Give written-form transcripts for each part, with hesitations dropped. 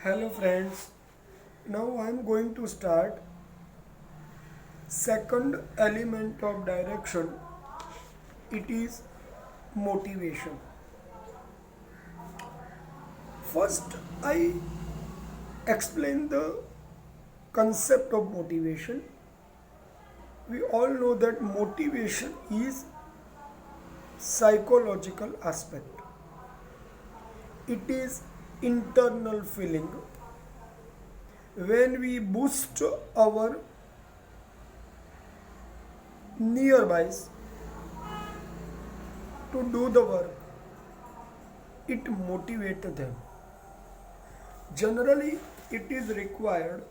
Hello friends, now I am going to start second element of direction. It is motivation. First I explain the concept of motivation. We all know that motivation is psychological aspect. It is internal feeling when we boost our nearbys to do the work, it motivates them. Generally, it is required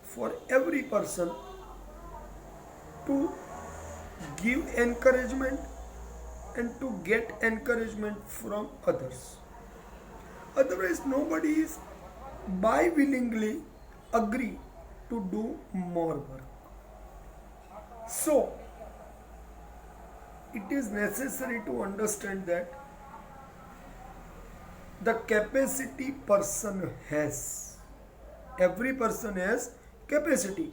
for every person to give encouragement and to get encouragement from others. Otherwise, nobody is by willingly agree to do more work. So, it is necessary to understand that the capacity person has. Every person has capacity,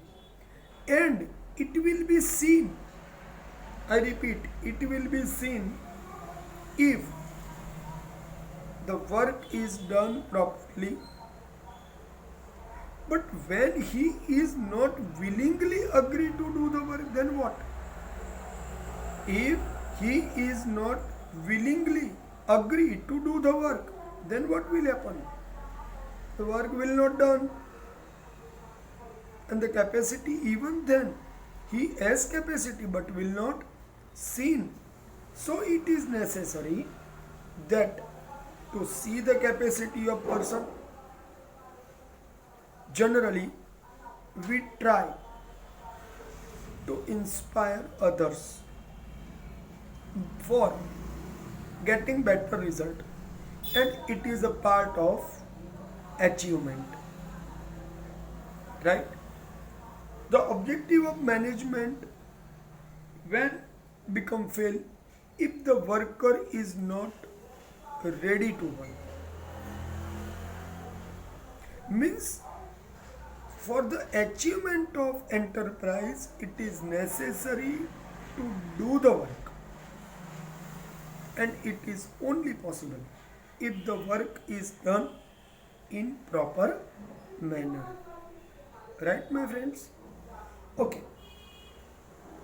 and it will be seen. I repeat, it will be seen if the work is done properly. But when he is not willingly agree to do the work, then what? If he is not willingly agree to do the work, then what will happen? The work will not done. And the capacity, even then, he has capacity but will not seen. So it is necessary that to see the capacity of person, generally we try to inspire others for getting better result, and it is a part of achievement, right? The objective of management when become fail if the worker is not ready to work, means for the achievement of enterprise it is necessary to do the work, and it is only possible if the work is done in proper manner, right my friends? Okay,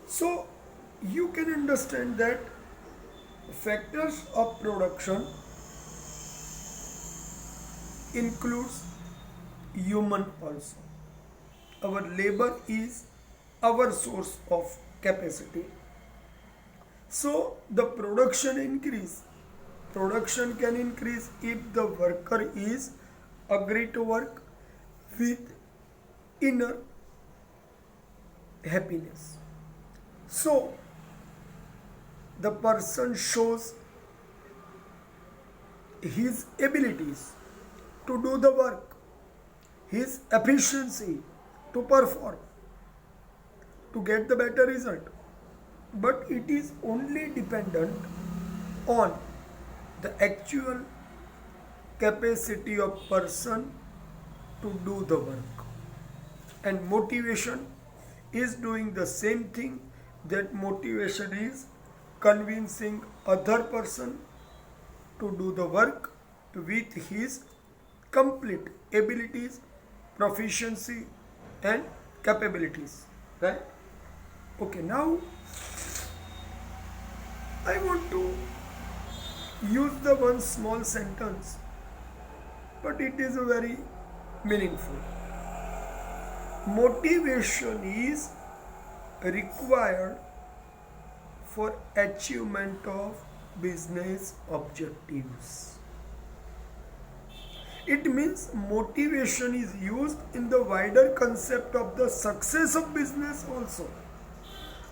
so you can understand that factors of production includes human also. Our labor is our source of capacity. So the production can increase if the worker is agree to work with inner happiness. So the person shows his abilities to do the work, his efficiency to perform, to get the better result. But it is only dependent on the actual capacity of person to do the work. And motivation is doing the same thing. That motivation is convincing other person to do the work with his complete abilities, proficiency and capabilities, right? Okay, now I want to use the one small sentence, but it is a very meaningful. Motivation is required for achievement of business objectives. It means motivation is used in the wider concept of the success of business also.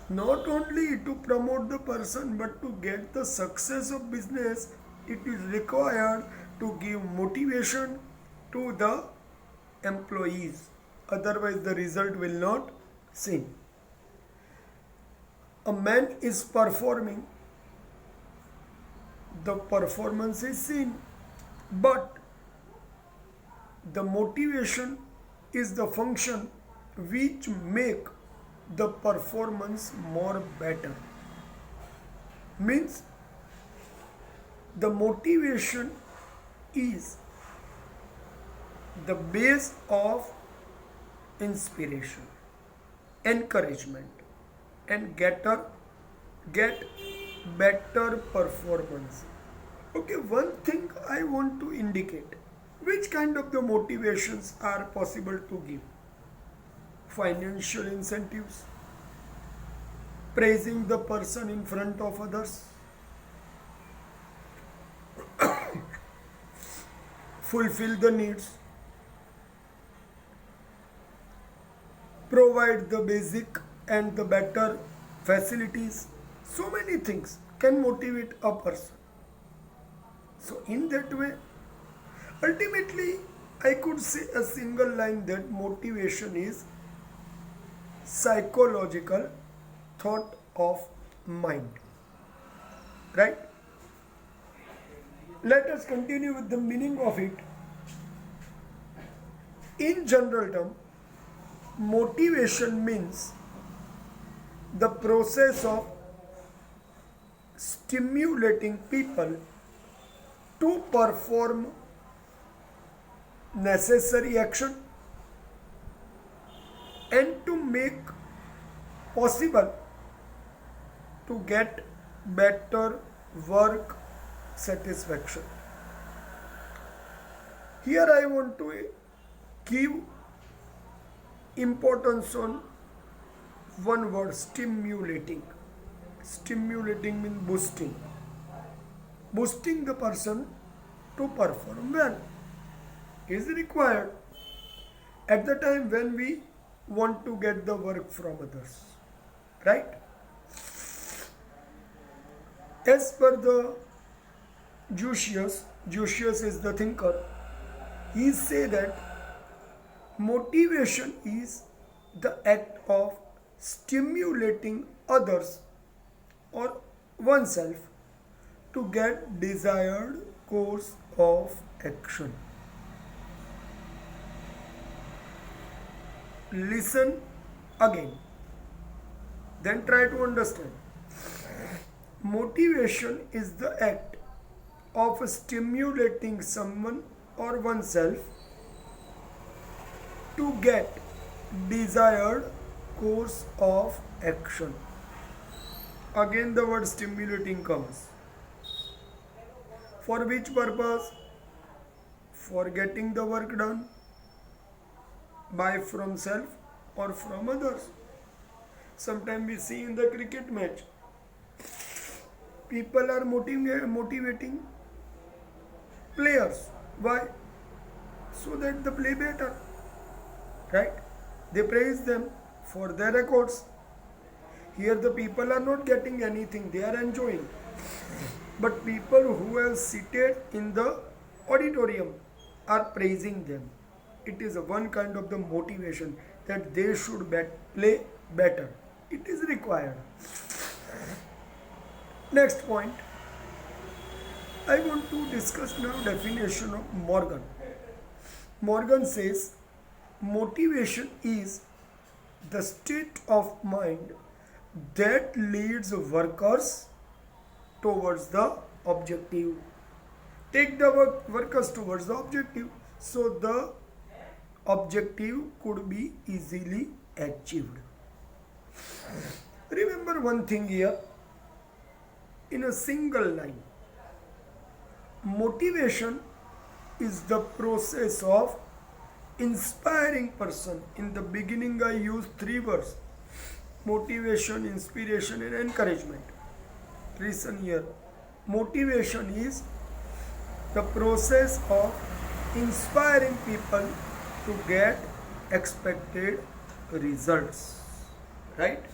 Not only to promote the person but to get the success of business, it is required to give motivation to the employees. Otherwise, the result will not seen. A man is performing, the performance is seen, but the motivation is the function which make the performance more better. Means the motivation is the base of inspiration, encouragement, and get better performance. Okay, one thing I want to indicate, which kind of the motivations are possible to give? Financial incentives, praising the person in front of others, fulfill the needs, provide the basic and the better facilities. So many things can motivate a person. So in that way, ultimately, I could say a single line that motivation is psychological thought of mind. Right? Let us continue with the meaning of it. In general term, motivation means the process of stimulating people to perform necessary action and to make possible to get better work satisfaction. Here I want to give importance on one word, stimulating. Stimulating means boosting. Boosting the person to perform well is required at the time when we want to get the work from others. Right? As per the Jussius is the thinker, he say that motivation is the act of stimulating others or oneself to get desired course of action. Listen again, then try to understand. Motivation is the act of stimulating someone or oneself to get desired course of action. Again the word stimulating comes. For which purpose? For getting the work done by from self or from others. Sometimes we see in the cricket match, people are motivating players. Why? So that they play better. Right? They praise them for their records. Here the people are not getting anything, they are enjoying. But people who have seated in the auditorium are praising them. It is one kind of the motivation that they should play better. It is required. Next point, I want to discuss now definition of Morgan. Morgan says, motivation is the state of mind that leads workers towards the objective. Take the workers towards the objective. So the objective could be easily achieved. Remember one thing here, in a single line, motivation is the process of inspiring person. In the beginning I used 3 words: motivation, inspiration and encouragement. Listen here, motivation is the process of inspiring people to get expected results. Right?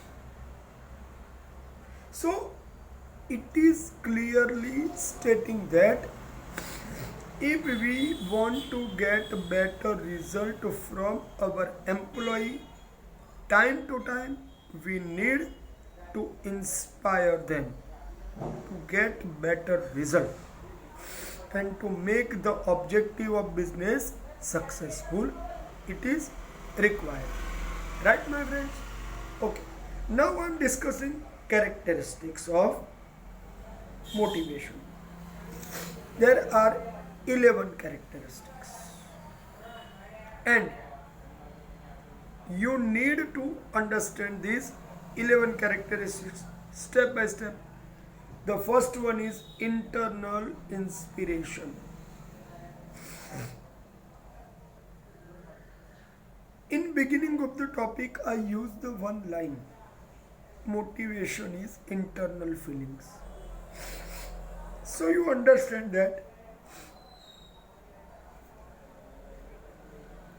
So it is clearly stating that if we want to get a better result from our employee, time to time we need to inspire them to get better result and to make the objective of business successful, it is required. Right, my friends? Okay. Now I am discussing characteristics of motivation. There are 11 characteristics, and you need to understand these 11 characteristics step by step. The first one is internal inspiration. In beginning of the topic, I used the one line. Motivation is internal feelings. So you understand that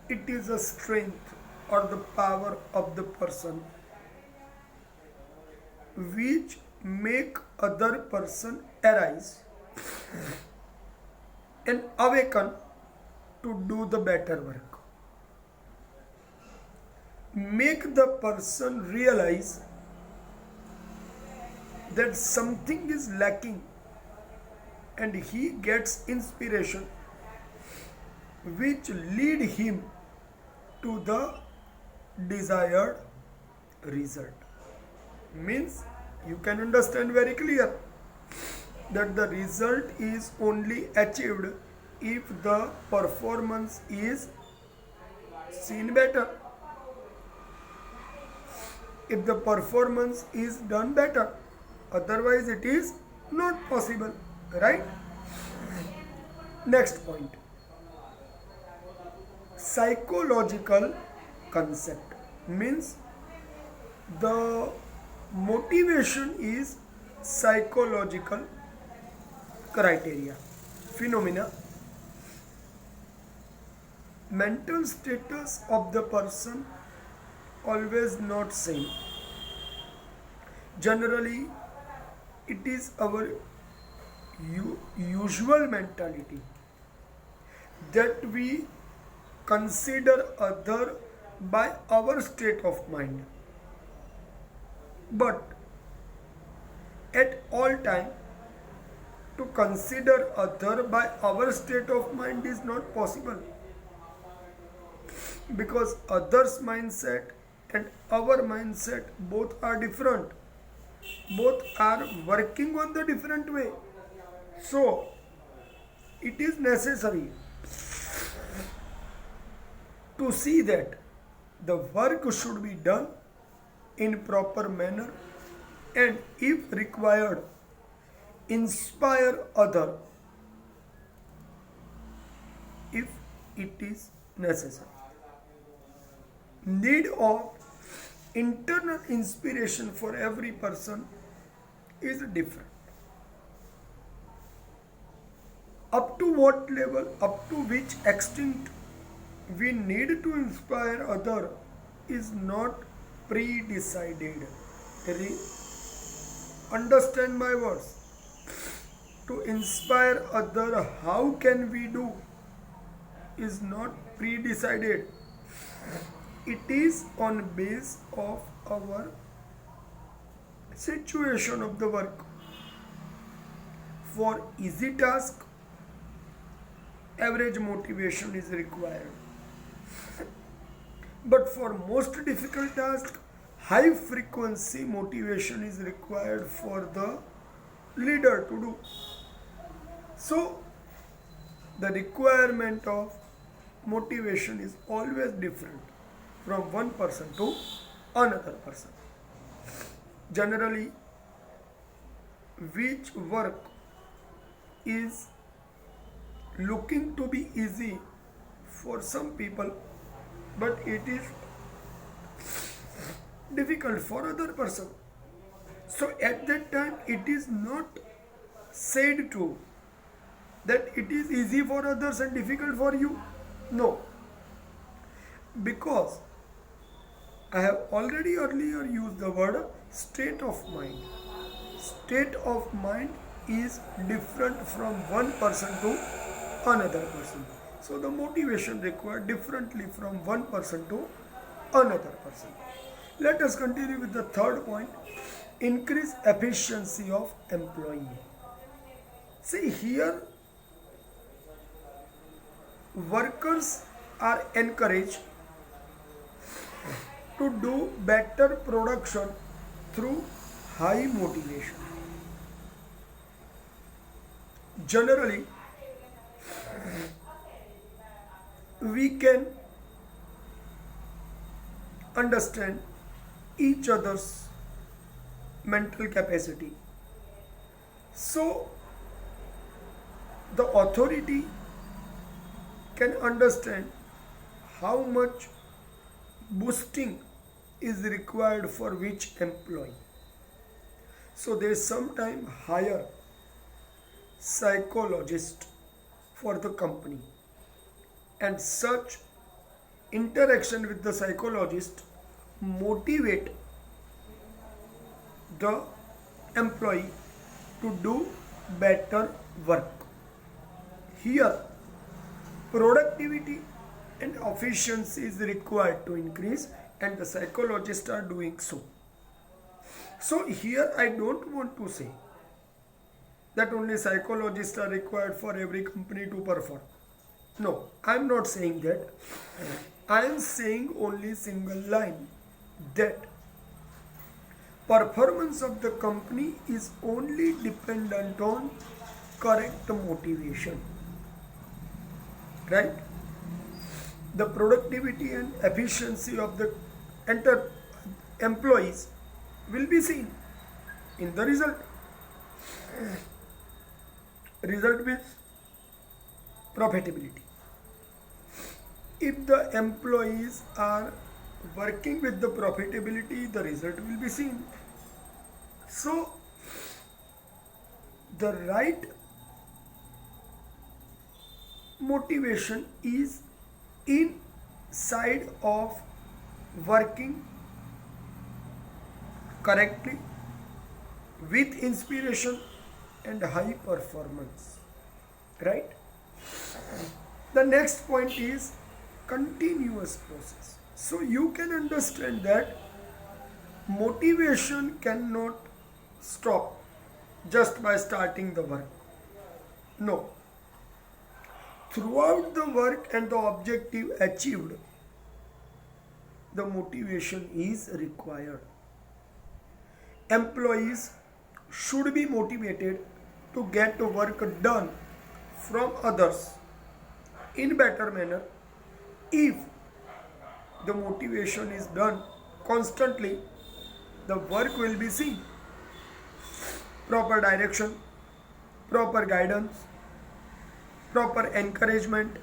it is a strength or the power of the person which make other person arise and awaken to do the better work. Make the person realize that something is lacking and he gets inspiration which lead him to the desired result. Means you can understand very clear that the result is only achieved if the performance is seen better, if the performance is done better, otherwise it is not possible, right? Next point, psychological concept. Means the motivation is psychological criteria, phenomena, mental status of the person always not same. Generally it is our usual mentality that we consider other by our state of mind, but at all time to consider other by our state of mind is not possible, because others mindset and our mindset both are different, both are working on the different way. So it is necessary to see that the work should be done in proper manner, and if required inspire other if it is necessary. Need of internal inspiration for every person is different. Up to what level, up to which extent we need to inspire other is not pre-decided. Understand my words. To inspire other, how can we do, is not pre-decided. It is on base of our situation of the work. For easy task, average motivation is required. But for most difficult task, high frequency motivation is required for the leader to do. So the requirement of motivation is always different from one person to another person. Generally, which work is looking to be easy for some people, but it is difficult for other person. So at that time it is not said to that it is easy for others and difficult for you. No, because I have already earlier used the word state of mind. State of mind is different from one person to another person. So the motivation required differently from one person to another person. Let us continue with the third point, increase efficiency of employee. See here, workers are encouraged to do better production through high motivation. Generally, we can understand each other's mental capacity. So, the authority can understand how much boosting is required for which employee. So, they sometimes hire psychologist for the company, and such interaction with the psychologist motivate the employee to do better work. Here, productivity and efficiency is required to increase, and the psychologists are doing so. So, here I don't want to say that only psychologists are required for every company to perform. No, I am not saying that. I am saying only single line that performance of the company is only dependent on correct motivation. Right? The productivity and efficiency of the employees will be seen in the result. Result means profitability. If the employees are working with the profitability, the result will be seen. So, the right motivation is inside of working correctly with inspiration and high performance. Right? The next point is continuous process. So you can understand that motivation cannot stop just by starting the work. No. Throughout the work and the objective achieved, the motivation is required. Employees should be motivated to get work done from others in better manner. If the motivation is done constantly, the work will be seen. Proper direction, proper guidance, proper encouragement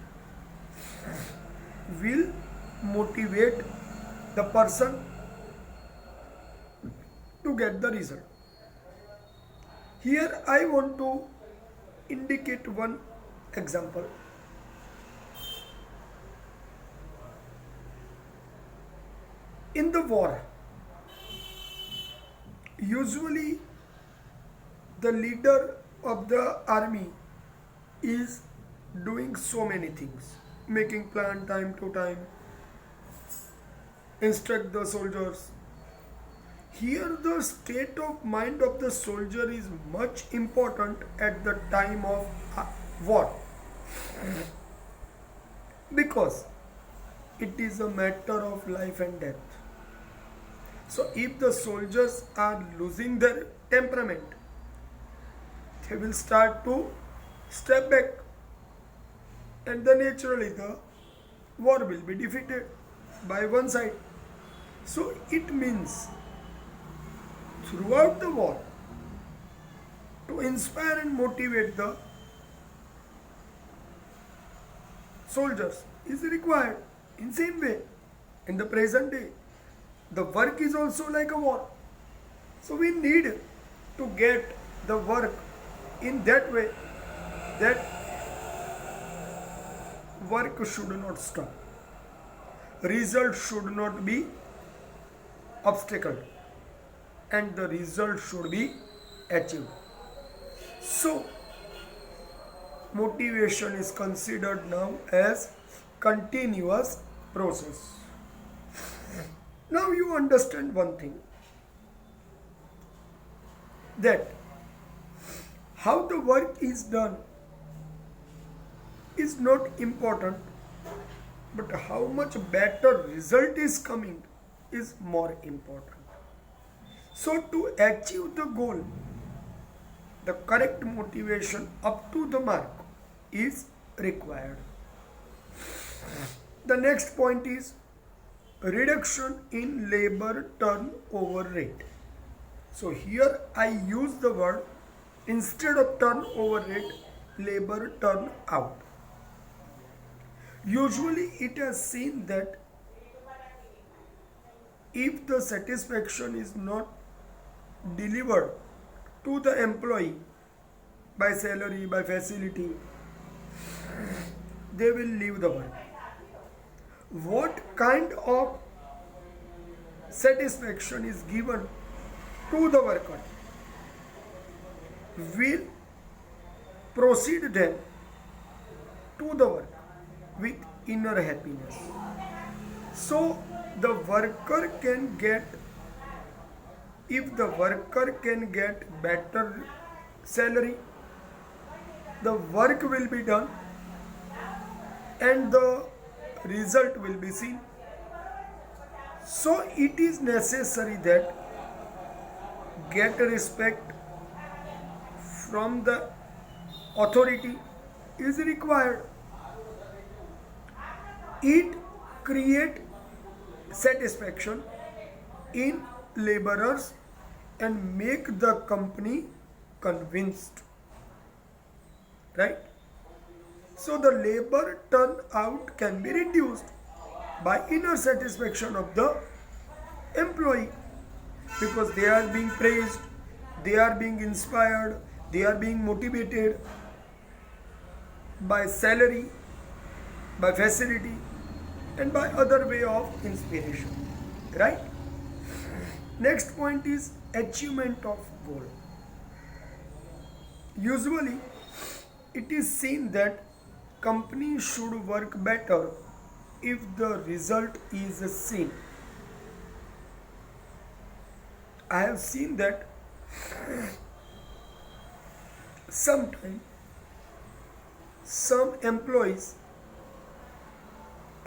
will motivate the person to get the result. Here I want to indicate one example. In the war, usually the leader of the army is doing so many things, making plan time to time, instruct the soldiers. Here the state of mind of the soldier is much important at the time of war, because it is a matter of life and death. So if the soldiers are losing their temperament, they will start to step back, and then naturally the war will be defeated by one side. So it means throughout the war, to inspire and motivate the soldiers is required. In same way, in the present day, the work is also like a war. So we need to get the work in that way that work should not stop. Result should not be obstacle, and the result should be achieved. So motivation is considered now as continuous process. Now you understand one thing, that how the work is done is not important, but how much better result is coming is more important. So to achieve the goal, the correct motivation up to the mark is required. The next point is reduction in labor turnover rate. So here I use the word, instead of turnover rate, labor turnout. Usually it has seen that if the satisfaction is not delivered to the employee by salary, by facility, they will leave the work. What kind of satisfaction is given to the worker will proceed them to the work with inner happiness. So the worker can get, if the worker can get better salary, the work will be done and the result will be seen. So it is necessary that get respect from the authority is required. It create satisfaction in laborers and make the company convinced, right? So the labor turnout can be reduced by inner satisfaction of the employee, because they are being praised, they are being inspired, they are being motivated by salary, by facility, and by other way of inspiration, right? Next point is achievement of goal. Usually it is seen that companies should work better if the result is seen. I have seen that sometimes some employees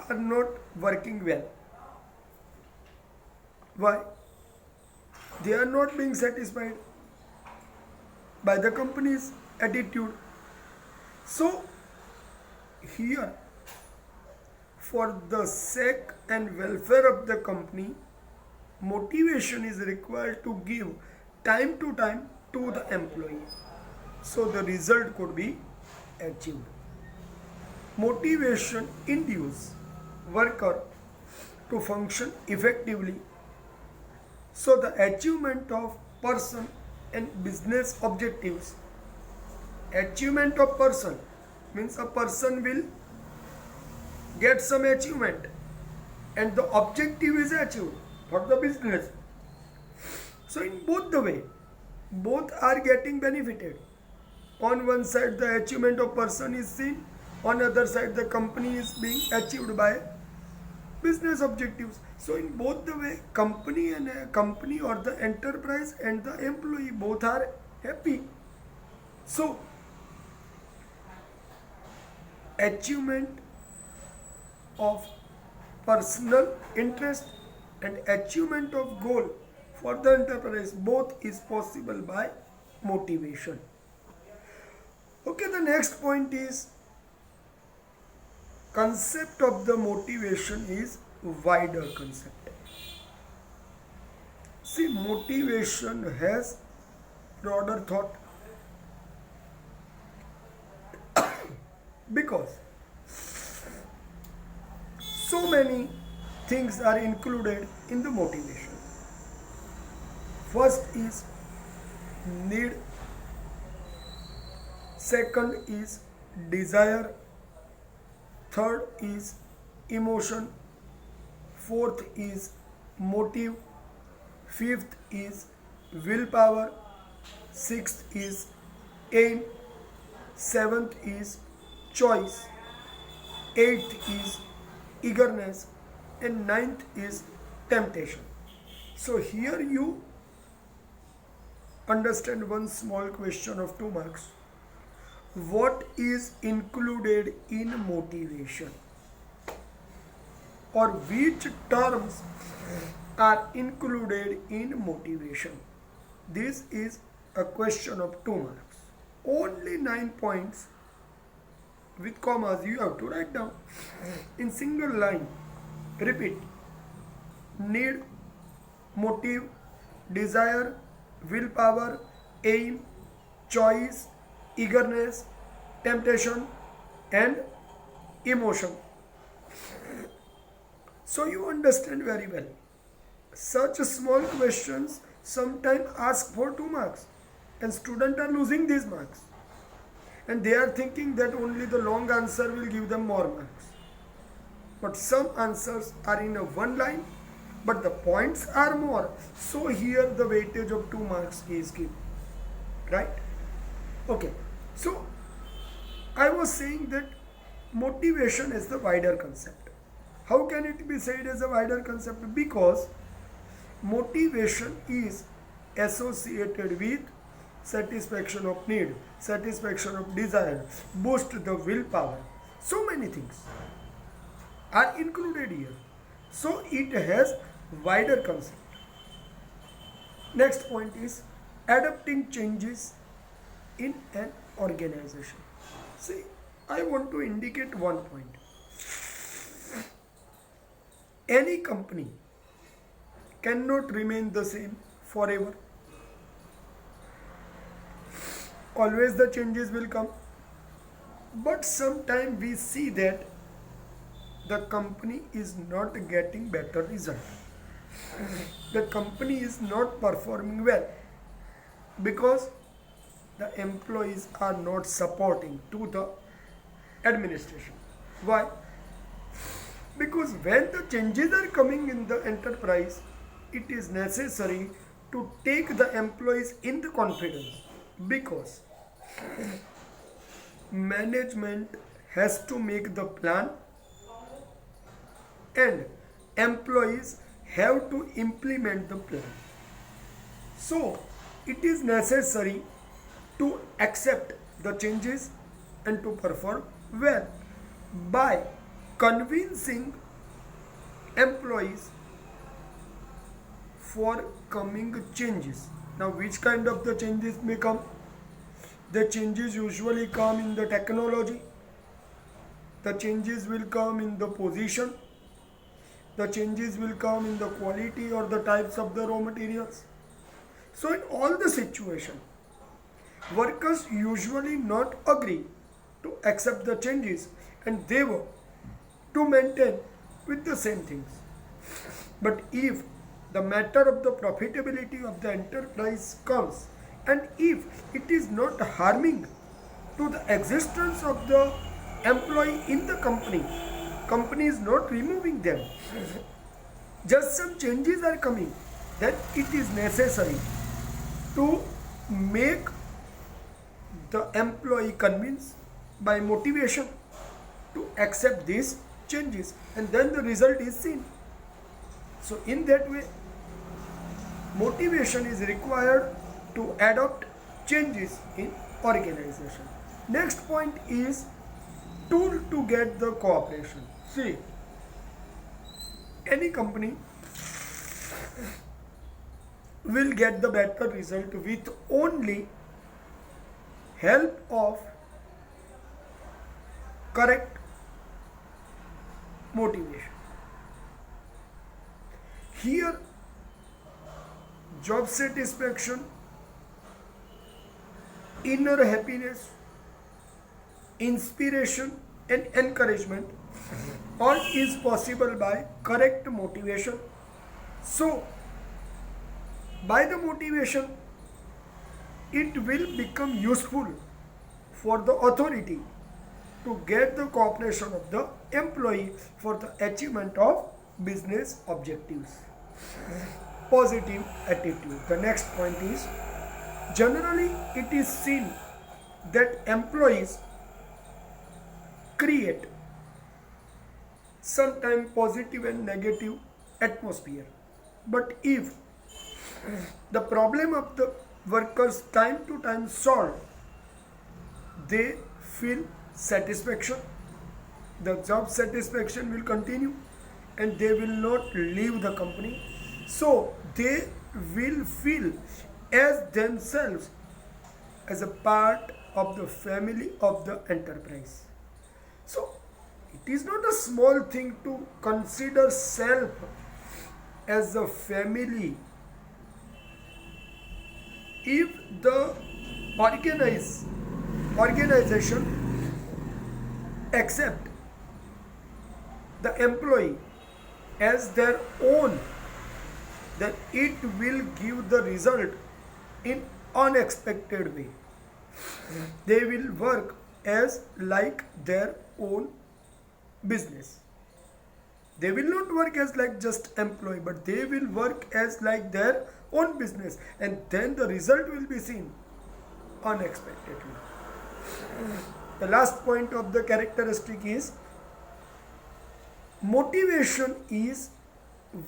are not working well. Why? They are not being satisfied by the company's attitude. So here, for the sake and welfare of the company, motivation is required to give time to time to the employee, so the result could be achieved. Motivation induces worker to function effectively, so the achievement of person and business objectives. Achievement of person means a person will get some achievement and the objective is achieved for the business. So in both the way, both are getting benefited. On one side the achievement of person is seen, on other side the company is being achieved by business objectives. So in both the way, company or the enterprise and the employee both are happy. So achievement of personal interest and achievement of goal for the enterprise both is possible by motivation. Okay, the next point is concept of the motivation is wider concept. See, motivation has broader thought because so many things are included in the motivation. First is need, second is desire, third is emotion, fourth is motive, fifth is willpower, sixth is aim, seventh is choice, eighth is eagerness, and ninth is temptation. So here you understand one small question of 2 marks. What is included in motivation? or which terms are included in motivation? This is a question of 2 marks. Only 9 points with commas you have to write down in single line. Repeat: need, motive, desire, willpower, aim, choice, eagerness, temptation, and emotion. So you understand very well. Such small questions sometimes ask for 2 marks, and students are losing these marks. And they are thinking that only the long answer will give them more marks. But some answers are in a one line, but the points are more. So here the weightage of 2 marks is given. Right? Okay. So I was saying that motivation is the wider concept. How can it be said as a wider concept? Because motivation is associated with satisfaction of need, satisfaction of desire, boost the willpower. So many things are included here. So it has wider concept. Next point is adapting changes in an organization. See, I want to indicate one point. Any company cannot remain the same forever. Always the changes will come. But sometimes we see that the company is not getting better result. The company is not performing well because the employees are not supporting to the administration. Why? Because when the changes are coming in the enterprise, it is necessary to take the employees in the confidence, because management has to make the plan and employees have to implement the plan. So it is necessary to accept the changes and to perform well by convincing employees for coming changes. Now, which kind of the changes may come? The changes usually come in the technology. The changes will come in the position. The changes will come in the quality or the types of the raw materials. So in all the situation, workers usually not agree to accept the changes, and they were to maintain with the same things. But if the matter of the profitability of the enterprise comes, and if it is not harming to the existence of the employee in the company is not removing them, just some changes are coming, then it is necessary to make the employee convinced by motivation to accept these changes, and then the result is seen. So in that way, motivation is required to adopt changes in organization. Next point is tool to get the cooperation. See, any company will get the better result with only help of correct motivation. Here, job satisfaction, inner happiness, inspiration and encouragement all is possible by correct motivation. So by the motivation, it will become useful for the authority to get the cooperation of the employee for the achievement of business objectives. Positive attitude. The next point is, generally it is seen that employees create sometimes positive and negative atmosphere. But if the problem of the workers time to time solved, they feel satisfaction, the job satisfaction will continue, and they will not leave the company. So they will feel as themselves as a part of the family of the enterprise. So it is not a small thing to consider self as a family if the organization accept the employee as their own, then it will give the result in unexpected way. They will work as like their own business. They will not work as like just employee, but they will work as like their own business, and then the result will be seen unexpectedly. The last point of the characteristic is motivation is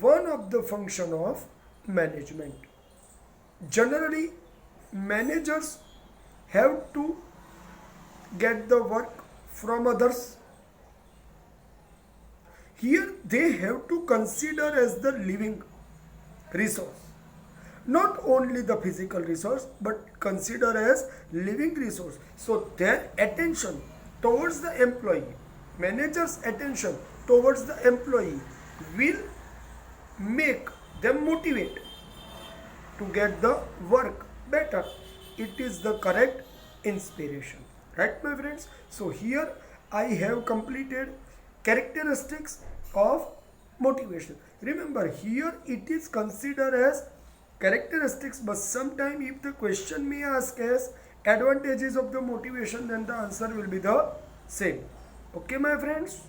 one of the function of management. Generally, managers have to get the work from others. Here they have to consider as the living resource, not only the physical resource but consider as living resource. So their attention towards the employee, manager's attention towards the employee will make them motivate to get the work better. It is the correct inspiration, right my friends? So here I have completed characteristics of motivation. Remember, here it is considered as characteristics, but sometime if the question may ask as advantages of the motivation, then the answer will be the same. Okay my friends.